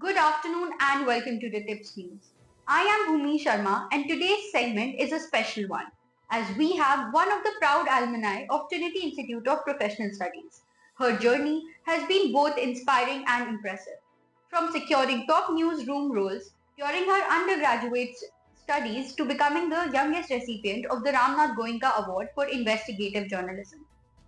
Good afternoon and welcome to the Tips News. I am Bhumi Sharma and today's segment is a special one as we have one of the proud alumni of Trinity Institute of Professional Studies. Her journey has been both inspiring and impressive. From securing top newsroom roles during her undergraduate studies to becoming the youngest recipient of the Ramnath Goenka Award for Investigative Journalism.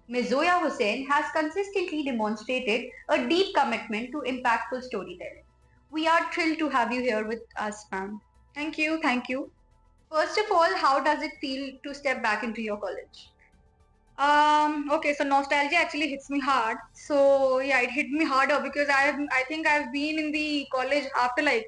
Ms. Zoya Hussain has consistently demonstrated a deep commitment to impactful storytelling. We are thrilled to have you here with us, ma'am. Thank you. Thank you. First of all, how does it feel to step back into your college? Okay, so nostalgia actually hits me hard. So yeah, it hit me harder because I think I've been in the college after I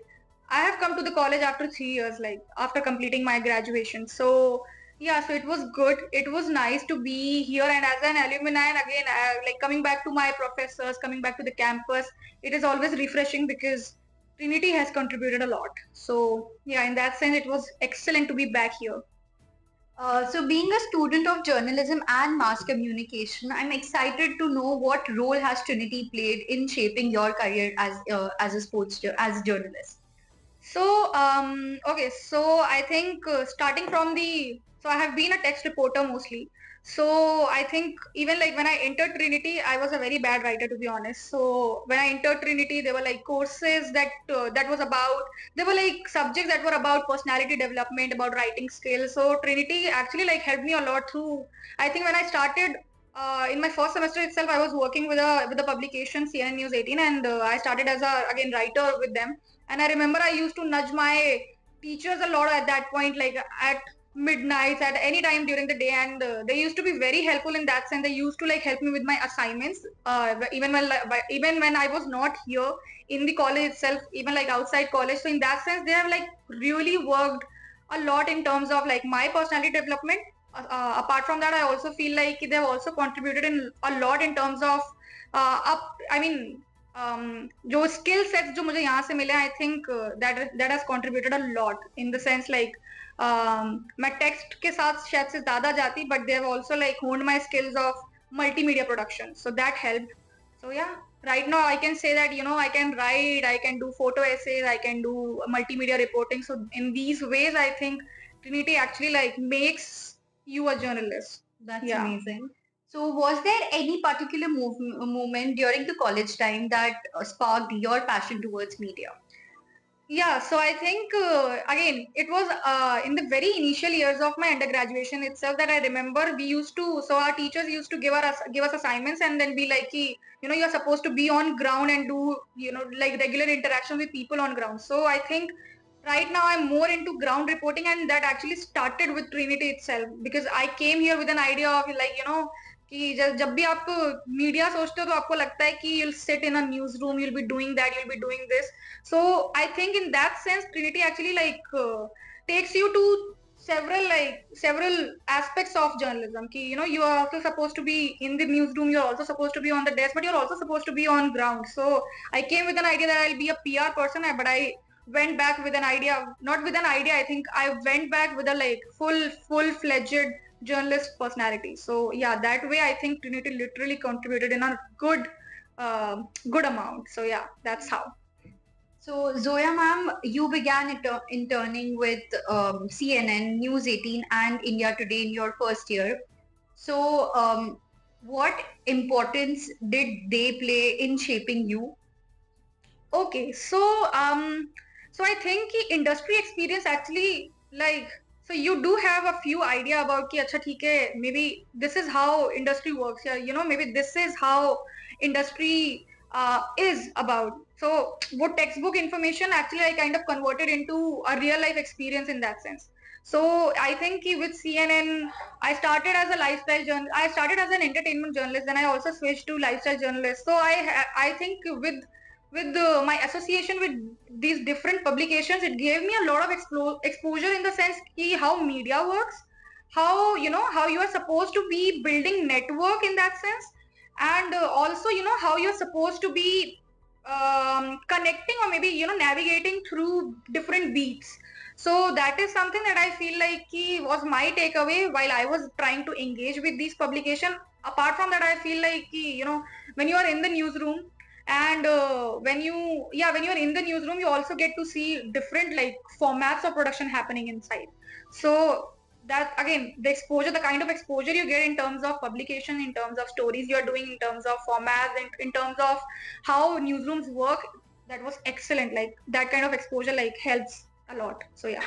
have come to the college after 3 years, like after completing my graduation. So yeah, so it was good. It was nice to be here and as an alumni and again, like coming back to my professors, coming back to the campus, it is always refreshing because Trinity has contributed a lot. So yeah, in that sense, it was excellent to be back here. So, being a student of journalism and mass communication, I'm excited to know what role has Trinity played in shaping your career as a as a journalist. Okay, so I think starting from so I have been a text reporter mostly. So I think even like when I entered Trinity, I was a very bad writer to be honest. So when I entered Trinity, there were like courses that was about, there were like subjects that were about personality development, about writing skills. So Trinity actually like helped me a lot through. I think when I started in my first semester itself, I was working with a publication CNN News 18, and I started as a again writer with them. And I remember I used to nudge my teachers a lot at that point, like at midnight, at any time during the day, and they used to be very helpful in that sense. They used to like help me with my assignments, even when I was not here in the college itself, even like outside college. So in that sense, they have like really worked a lot in terms of like my personality development. Apart from that, I also feel like they have also contributed in a lot in terms of up. I mean, जो skill sets जो मुझे यहाँ से मिले I think that has contributed a lot in the sense like मैं text के साथ शायद से ज्यादा जाती but they have also like होन्ड my skills of multimedia production, so that helped. So yeah, right now I can say that I can write, I can do photo essays, I can do multimedia reporting. So in these ways I think Trinity actually like makes you a journalist. That's amazing. So, was there any particular moment during the college time that sparked your passion towards media? Yeah, so I think again it was in the very initial years of my undergraduation itself that I remember we used to. So our teachers used to give us assignments and then be like, you're supposed to be on ground and do like regular interaction with people on ground. So I think right now I'm more into ground reporting, and that actually started with Trinity itself because I came here with an idea of like कि जब भी आप media सोचते हो तो आपको लगता है कि you'll sit in a newsroom, you'll be doing that, you'll be doing this. So I think in that sense, Trinity actually like takes you to several aspects of journalism. कि you are also supposed to be in the newsroom, you're also supposed to be on the desk, but you're also supposed to be on ground. So I came with an idea that I'll be a PR person, but I went back with an idea, not with an idea. I think I went back with a like full-fledged journalist personality. So yeah, that way I think Trinity literally contributed in a good amount. So yeah, that's how. So, Zoya ma'am, you began interning with CNN, News 18, and India Today in your first year. So, what importance did they play in shaping you? Okay, so I think कि industry experience actually like, so you do have a few idea about कि अच्छा ठीक है, maybe this is how industry works, yeah, maybe this is how industry is about. So what textbook information actually I kind of converted into a real life experience in that sense. So I think कि with CNN, I started as a lifestyle journalist. I started as an entertainment journalist, then I also switched to lifestyle journalist. So I think with my association with these different publications, it gave me a lot of exposure in the sense ki how media works, how how you are supposed to be building network in that sense, and also how you're supposed to be connecting or maybe navigating through different beats. So that is something that I feel like was my takeaway while I was trying to engage with these publications. Apart from that, I feel like when you are in the newsroom And when you're in the newsroom, you also get to see different like formats of production happening inside. So that again, the kind of exposure you get in terms of publication, in terms of stories you are doing, in terms of formats, in terms of how newsrooms work, that was excellent. Like that kind of exposure like helps a lot. So yeah.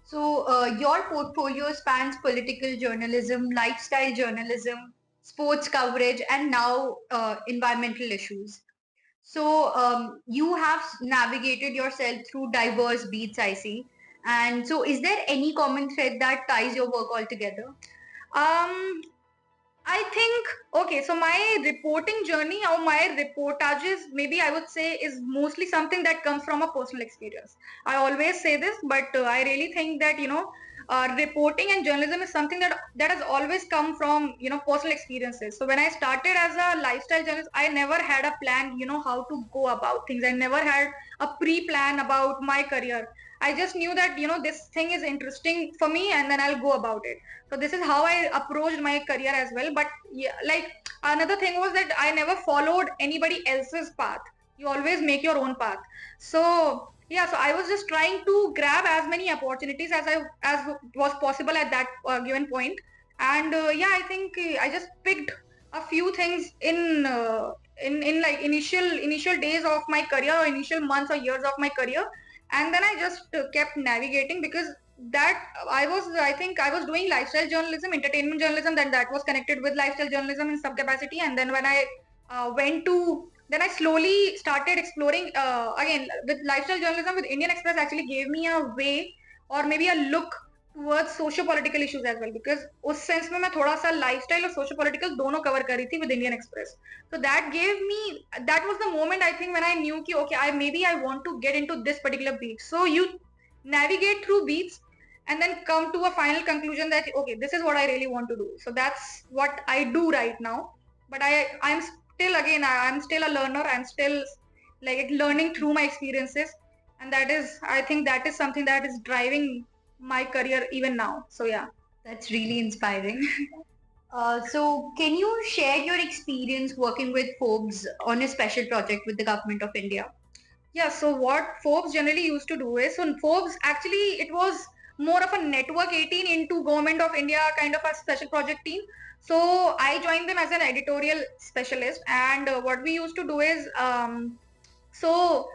So, your portfolio spans political journalism, lifestyle journalism, sports coverage, and now environmental issues. So, you have navigated yourself through diverse beats, I see. And so, is there any common thread that ties your work all together? Um, I think, okay, so my reporting journey or my reportages, maybe I would say, is mostly something that comes from a personal experience. I always say this, but I really think that, reporting and journalism is something that has always come from, personal experiences. So when I started as a lifestyle journalist, I never had a plan, how to go about things. I never had a pre-plan about my career. I just knew that, this thing is interesting for me and then I'll go about it. So this is how I approached my career as well. But yeah, like another thing was that I never followed anybody else's path. You always make your own path. So yeah, so I was just trying to grab as many opportunities as was possible at that given point. And yeah, I think I just picked a few things in like initial days of my career or initial months or years of my career, and then I just kept navigating because that I think I was doing lifestyle journalism, entertainment journalism, that was connected with lifestyle journalism in some capacity. And then when I then I slowly started exploring again with lifestyle journalism with Indian Express actually gave me a way or maybe a look towards socio-political issues as well, because उस sense में मैं थोड़ा सा lifestyle और socio-political दोनों cover कर रही थी with Indian Express. So that was the moment I think when I knew कि okay, I want to get into this particular beat. So you navigate through beats and then come to a final conclusion that okay, this is what I really want to do. So that's what I do right now. But I'm still a learner. I'm still like learning through my experiences, and I think that is something that is driving my career even now. So yeah. That's really inspiring. So, can you share your experience working with Forbes on a special project with the government of India? Yeah, so what Forbes generally used to do is, so Forbes actually, it was more of a Network 18 into Government of India kind of a special project team. So I joined them as an editorial specialist, and what we used to do is, so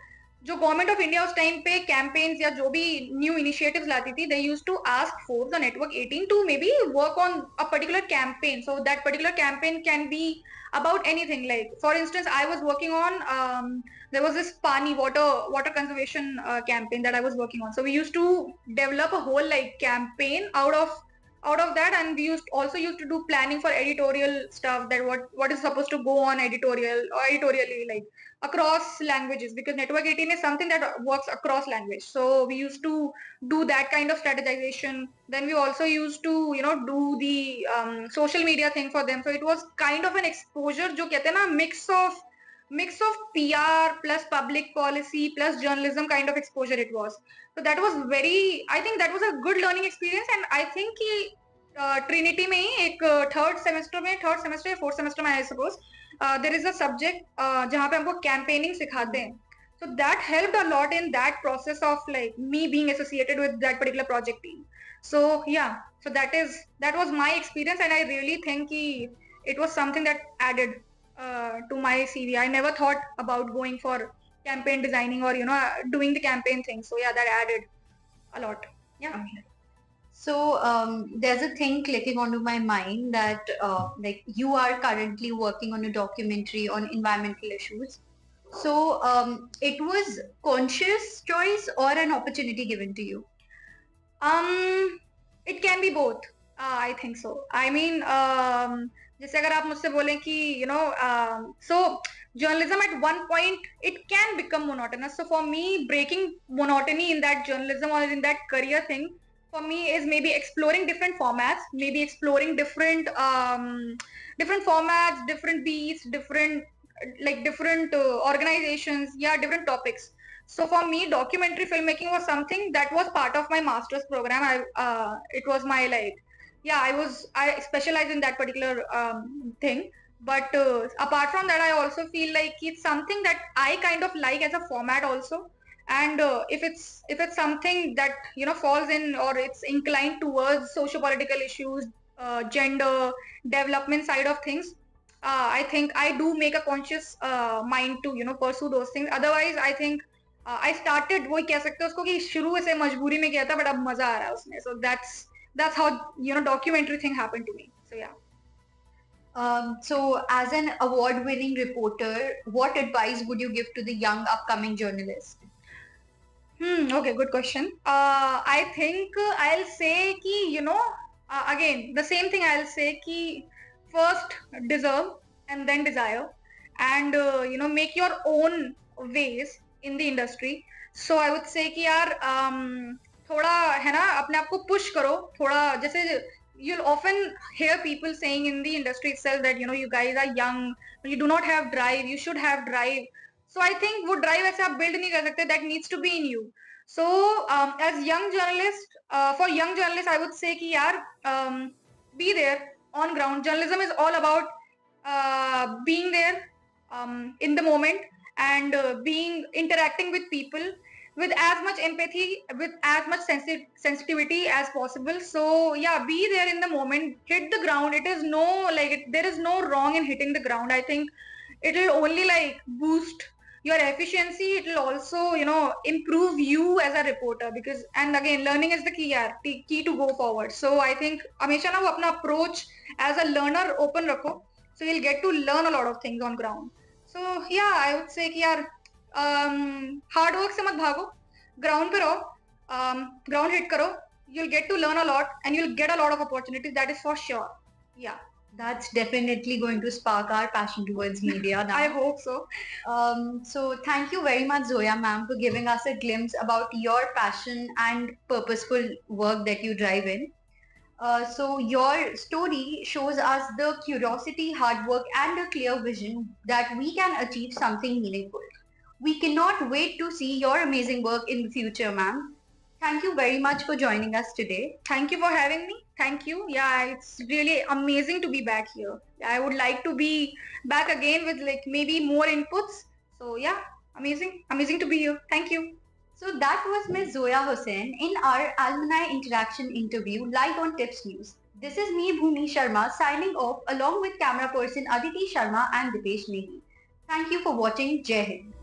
जो government of India उस time पे campaigns या जो भी new initiatives लाती थी, they used to ask Forbes और network 18 to maybe work on a particular campaign. So that particular campaign can be about anything. Like for instance, I was working on there was this pani water conservation campaign that I was working on. So we used to develop a whole like campaign out of that, and we used to do planning for editorial stuff, that what is supposed to go on editorially, like across languages, because network 18 is something that works across language. So we used to do that kind of strategization. Then we also used to do the social media thing for them. So it was kind of an exposure जो कहते हैं ना, mix of PR plus public policy plus journalism kind of exposure it was. So that was I think that was a good learning experience. And I think कि Trinity में ही एक third semester या fourth semester में I suppose there is a subject जहाँ पे हमको campaigning सिखाते हैं. So that helped a lot in that process of like me being associated with that particular project team. So yeah, so that was my experience, and I really think it was something that added to my CV. I never thought about going for campaign designing or doing the campaign thing. So yeah, that added a lot. Yeah. Okay. So there's a thing clicking onto my mind that like you are currently working on a documentary on environmental issues. So it was conscious choice or an opportunity given to you? It can be both. I think so. I mean, जैसे अगर आप मुझसे बोलें कि so journalism at one point it can become monotonous. So for me, breaking monotony in that journalism or in that career thing for me is maybe exploring different formats, maybe exploring different formats, different beats, different organizations, yeah, different topics. So for me, documentary filmmaking was something that was part of my master's program. It was my I specialized in that particular thing. But apart from that, I also feel like it's something that I kind of like as a format also. And if it's something that falls in, or it's inclined towards socio-political issues, gender, development side of things, I think I do make a conscious mind to pursue those things. Otherwise, I think I started, वही कह सकते हो उसको कि शुरू से मजबूरी में किया था, but अब मजा आ रहा है उसमें. So that's how documentary thing happened to me. So yeah. So, as an award-winning reporter, what advice would you give to the young upcoming journalist? Okay, good question. I think I'll say ki, again, the same thing I'll say ki first deserve and then desire, and make your own ways in the industry. So I would say कि यार थोड़ा है ना अपने आप को push करो थोड़ा, जैसे you'll often hear people saying in the industry itself that you guys are young, you do not have drive, you should have drive. So I think वो drive ऐसे आप build नहीं कर सकते, that needs to be in you. So as young journalist, for young journalists I would say कि यार be there on ground. Journalism is all about being there in the moment, and interacting with people with as much empathy, with as much sensitivity as possible. So yeah, be there in the moment, hit the ground. It is no there is no wrong in hitting the ground. I think it will only boost your efficiency. It will also improve you as a reporter, because, and again, learning is the key, key to go forward. So I think हमेशा ना वो अपना approach as a learner open रखो, so you'll get to learn a lot of things on ground. So yeah, I would say कि यार hard work से मत भागो, ग्राउंड पे रहो, ग्राउंड हिट करो, you'll get to learn a lot and you'll get a lot of opportunities, that is for sure. Yeah, that's definitely going to spark our passion towards media now. I hope so. So thank you very much, Zoya ma'am, for giving us a glimpse about your passion and purposeful work that you drive in. So your story shows us the curiosity, hard work, and a clear vision that we can achieve something meaningful. We cannot wait to see your amazing work in the future, ma'am. Thank you very much for joining us today. Thank you for having me. Thank you. Yeah, it's really amazing to be back here. I would like to be back again with maybe more inputs. So yeah, amazing to be here. Thank you. So that was Ms. Zoya Hussain in our alumni interaction interview live on Tips News. This is me, Bhumi Sharma, signing off along with camera person Aditi Sharma and Dipesh Nehi. Thank you for watching. Jai Hind.